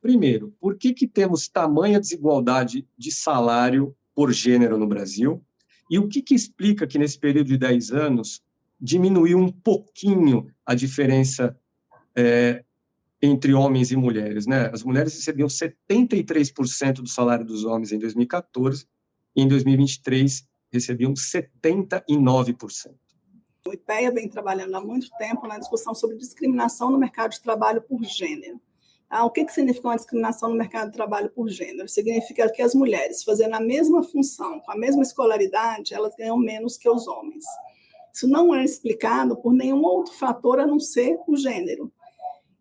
Primeiro, por que temos tamanha desigualdade de salário por gênero no Brasil? E o que explica que, nesse período de 10 anos, diminuiu um pouquinho a diferença entre homens e mulheres, né? As mulheres recebiam 73% do salário dos homens em 2014, e em 2023 recebiam 79%. O IPEA vem trabalhando há muito tempo na discussão sobre discriminação no mercado de trabalho por gênero. O que significa uma discriminação no mercado de trabalho por gênero? Significa que as mulheres, fazendo a mesma função, com a mesma escolaridade, elas ganham menos que os homens. Isso não é explicado por nenhum outro fator a não ser o gênero.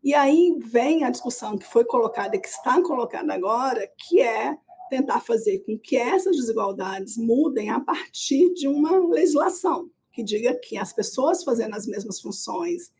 E aí vem a discussão que foi colocada e que está colocada agora, que é tentar fazer com que essas desigualdades mudem a partir de uma legislação que diga que as pessoas fazendo as mesmas funções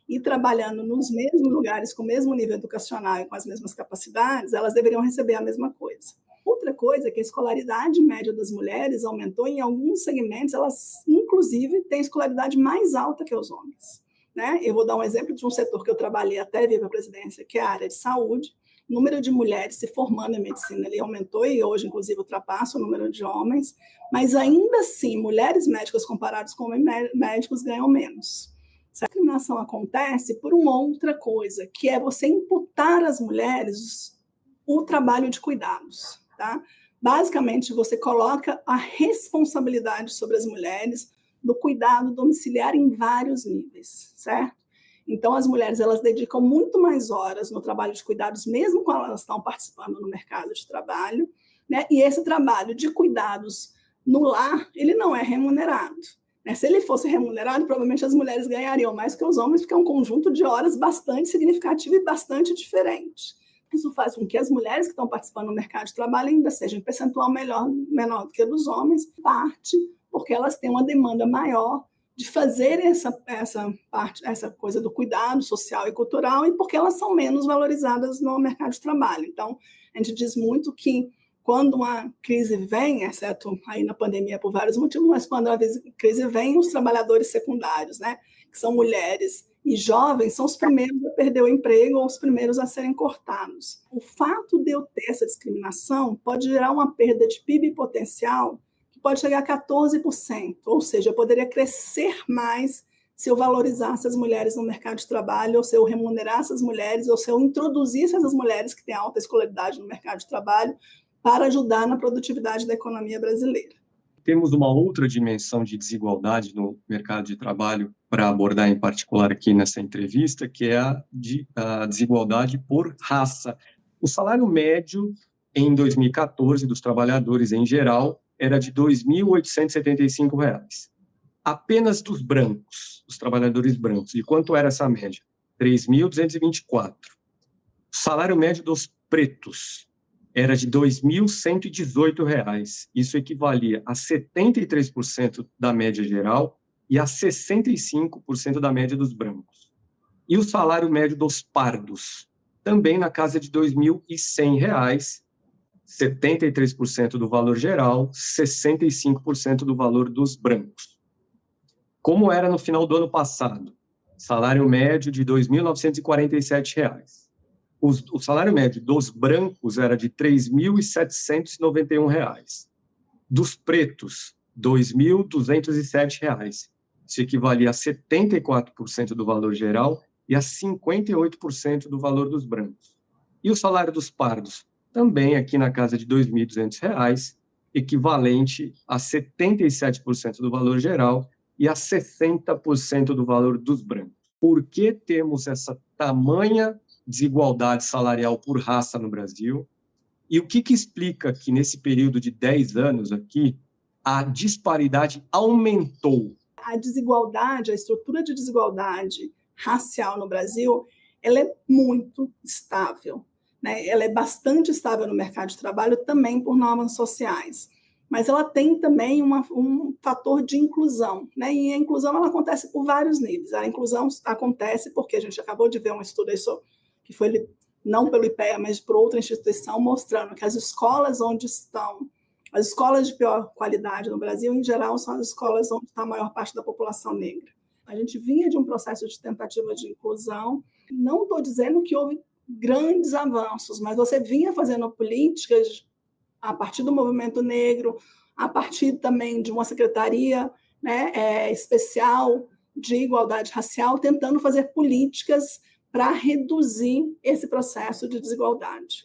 e trabalhando nos mesmos lugares, com o mesmo nível educacional e com as mesmas capacidades, elas deveriam receber a mesma coisa. Outra coisa é que a escolaridade média das mulheres aumentou, e em alguns segmentos elas, inclusive, têm escolaridade mais alta que os homens. Né? Eu vou dar um exemplo de um setor que eu trabalhei até vir para a presidência, que é a área de saúde. O número de mulheres se formando em medicina ele aumentou e hoje, inclusive, ultrapassa o número de homens, mas ainda assim, mulheres médicas comparadas com homens médicos ganham menos. Essa discriminação acontece por uma outra coisa, que é você imputar às mulheres o trabalho de cuidados. Tá? Basicamente, você coloca a responsabilidade sobre as mulheres do cuidado domiciliar em vários níveis, certo? Então, as mulheres elas dedicam muito mais horas no trabalho de cuidados, mesmo quando elas estão participando no mercado de trabalho, né? E esse trabalho de cuidados no lar, ele não é remunerado. Né? Se ele fosse remunerado, provavelmente as mulheres ganhariam mais que os homens, porque é um conjunto de horas bastante significativo e bastante diferente. Isso faz com que as mulheres que estão participando no mercado de trabalho ainda sejam em percentual menor do que a dos homens, parte porque elas têm uma demanda maior de fazer essa coisa do cuidado social e cultural, e porque elas são menos valorizadas no mercado de trabalho. Então, a gente diz muito que quando uma crise vem, exceto aí na pandemia por vários motivos, mas quando a crise vem, os trabalhadores secundários, né, que são mulheres e jovens, são os primeiros a perder o emprego ou os primeiros a serem cortados. O fato de eu ter essa discriminação pode gerar uma perda de PIB potencial pode chegar a 14%, ou seja, eu poderia crescer mais se eu valorizasse as mulheres no mercado de trabalho, ou se eu remunerasse as mulheres, ou se eu introduzisse essas mulheres que têm alta escolaridade no mercado de trabalho para ajudar na produtividade da economia brasileira. Temos uma outra dimensão de desigualdade no mercado de trabalho para abordar em particular aqui nessa entrevista, que é a desigualdade por raça. O salário médio em 2014 dos trabalhadores em geral era de R$ 2.875. Apenas dos brancos, os trabalhadores brancos. E quanto era essa média? R$ 3.224. O salário médio dos pretos era de R$ 2.118. Isso equivalia a 73% da média geral e a 65% da média dos brancos. E o salário médio dos pardos, também na casa de R$ 2.100, 73% do valor geral, 65% do valor dos brancos. Como era no final do ano passado? Salário médio de R$ 2.947. O salário médio dos brancos era de R$ 3.791. Dos pretos, R$ 2.207. Isso equivalia a 74% do valor geral e a 58% do valor dos brancos. E o salário dos pardos? Também aqui na casa de R$ 2.200, equivalente a 77% do valor geral e a 60% do valor dos brancos. Por que temos essa tamanha desigualdade salarial por raça no Brasil? E o que explica que, nesse período de 10 anos aqui, a disparidade aumentou? A desigualdade, a estrutura de desigualdade racial no Brasil, ela é muito estável. Né? Ela é bastante estável no mercado de trabalho também por normas sociais, mas ela tem também um fator de inclusão, né? E a inclusão ela acontece por vários níveis. A inclusão acontece porque a gente acabou de ver um estudo que foi não pelo IPEA, mas por outra instituição, mostrando que as escolas de pior qualidade no Brasil, em geral, são as escolas onde está a maior parte da população negra. A gente vinha de um processo de tentativa de inclusão. Não estou dizendo que houve grandes avanços, mas você vinha fazendo políticas a partir do movimento negro, a partir também de uma secretaria, né, especial de igualdade racial, tentando fazer políticas para reduzir esse processo de desigualdade.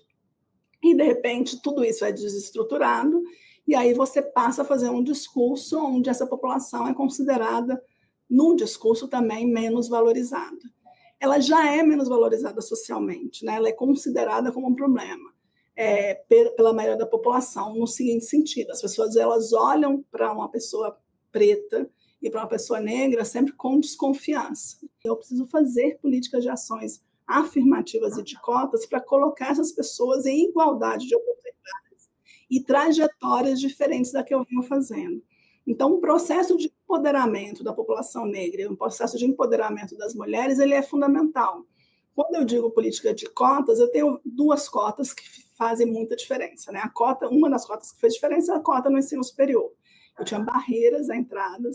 E, de repente, tudo isso é desestruturado, e aí você passa a fazer um discurso onde essa população é considerada, no discurso também, menos valorizada. Ela já é menos valorizada socialmente, né? Ela é considerada como um problema pela maioria da população, no seguinte sentido: as pessoas elas olham para uma pessoa preta e para uma pessoa negra sempre com desconfiança. Eu preciso fazer políticas de ações afirmativas e de cotas para colocar essas pessoas em igualdade de oportunidades e trajetórias diferentes da que eu venho fazendo. Então, o processo de empoderamento da população negra, o processo de empoderamento das mulheres, ele é fundamental. Quando eu digo política de cotas, eu tenho 2 cotas que fazem muita diferença, né? Uma das cotas que fez diferença é a cota no ensino superior. Eu tinha barreiras à entrada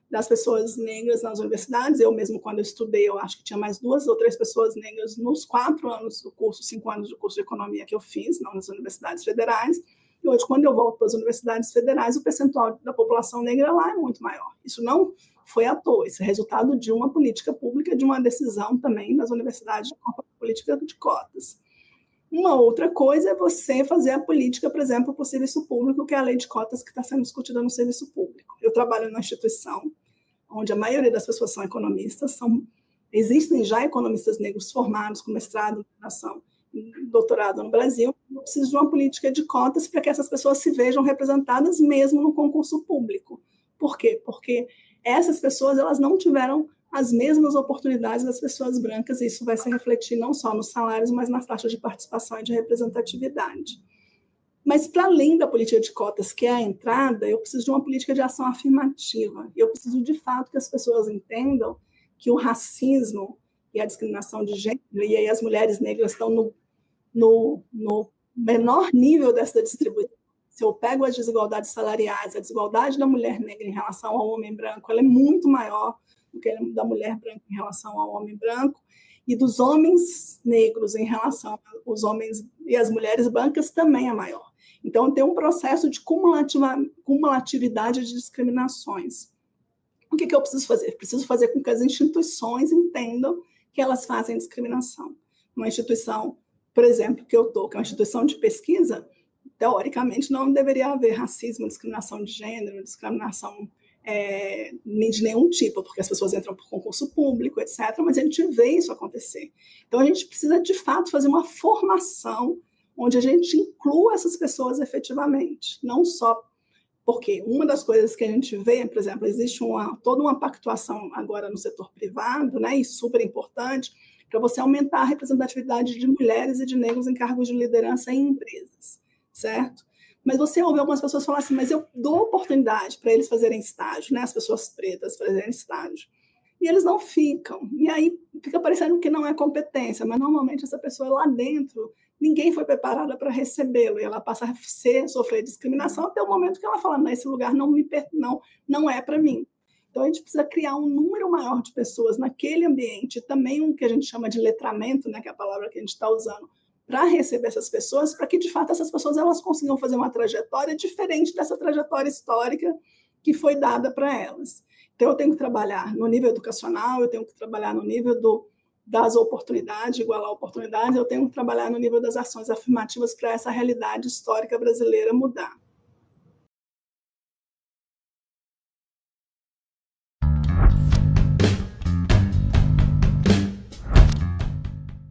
das pessoas negras nas universidades. Eu mesmo, quando eu estudei, eu acho que tinha mais 2 ou 3 pessoas negras nos 4 anos do curso, 5 anos do curso de economia que eu fiz, não nas universidades federais. E hoje, quando eu volto para as universidades federais, o percentual da população negra lá é muito maior. Isso não foi à toa, isso é resultado de uma política pública, de uma decisão também das universidades de política de cotas. Uma outra coisa é você fazer a política, por exemplo, para o serviço público, que é a lei de cotas que está sendo discutida no serviço público. Eu trabalho numa instituição onde a maioria das pessoas são economistas, existem já economistas negros formados com mestrado, graduação, doutorado no Brasil. Eu preciso de uma política de cotas para que essas pessoas se vejam representadas mesmo no concurso público. Por quê? Porque essas pessoas elas não tiveram as mesmas oportunidades das pessoas brancas, e isso vai se refletir não só nos salários, mas nas taxas de participação e de representatividade. Mas, para além da política de cotas, que é a entrada, eu preciso de uma política de ação afirmativa. Eu preciso, de fato, que as pessoas entendam que o racismo e a discriminação de gênero, e aí as mulheres negras estão no menor nível dessa distribuição. Se eu pego as desigualdades salariais, a desigualdade da mulher negra em relação ao homem branco, ela é muito maior do que a da mulher branca em relação ao homem branco, e dos homens negros em relação aos homens e as mulheres brancas também é maior. Então, tem um processo de cumulatividade de discriminações. O que eu preciso fazer? Preciso fazer com que as instituições entendam que elas fazem discriminação. Uma instituição, por exemplo, que eu estou, que é uma instituição de pesquisa, teoricamente não deveria haver racismo, discriminação de gênero, discriminação de nenhum tipo, porque as pessoas entram por concurso público, etc., mas a gente vê isso acontecer. Então, a gente precisa, de fato, fazer uma formação onde a gente inclua essas pessoas efetivamente, não só porque uma das coisas que a gente vê, por exemplo, existe toda uma pactuação agora no setor privado, né, e super importante, para você aumentar a representatividade de mulheres e de negros em cargos de liderança em empresas, certo? Mas você ouve algumas pessoas falar assim, mas eu dou oportunidade para eles fazerem estágio, né? As pessoas pretas fazerem estágio. E eles não ficam. E aí fica parecendo que não é competência, mas normalmente essa pessoa lá dentro, ninguém foi preparada para recebê-lo, e ela passa a sofrer discriminação até o momento que ela fala, não, esse lugar não é para mim. Então, a gente precisa criar um número maior de pessoas naquele ambiente, também o que a gente chama de letramento, né, que é a palavra que a gente está usando, para receber essas pessoas, para que, de fato, essas pessoas elas consigam fazer uma trajetória diferente dessa trajetória histórica que foi dada para elas. Então, eu tenho que trabalhar no nível educacional, eu tenho que trabalhar no nível das oportunidades, igualar oportunidades, eu tenho que trabalhar no nível das ações afirmativas para essa realidade histórica brasileira mudar.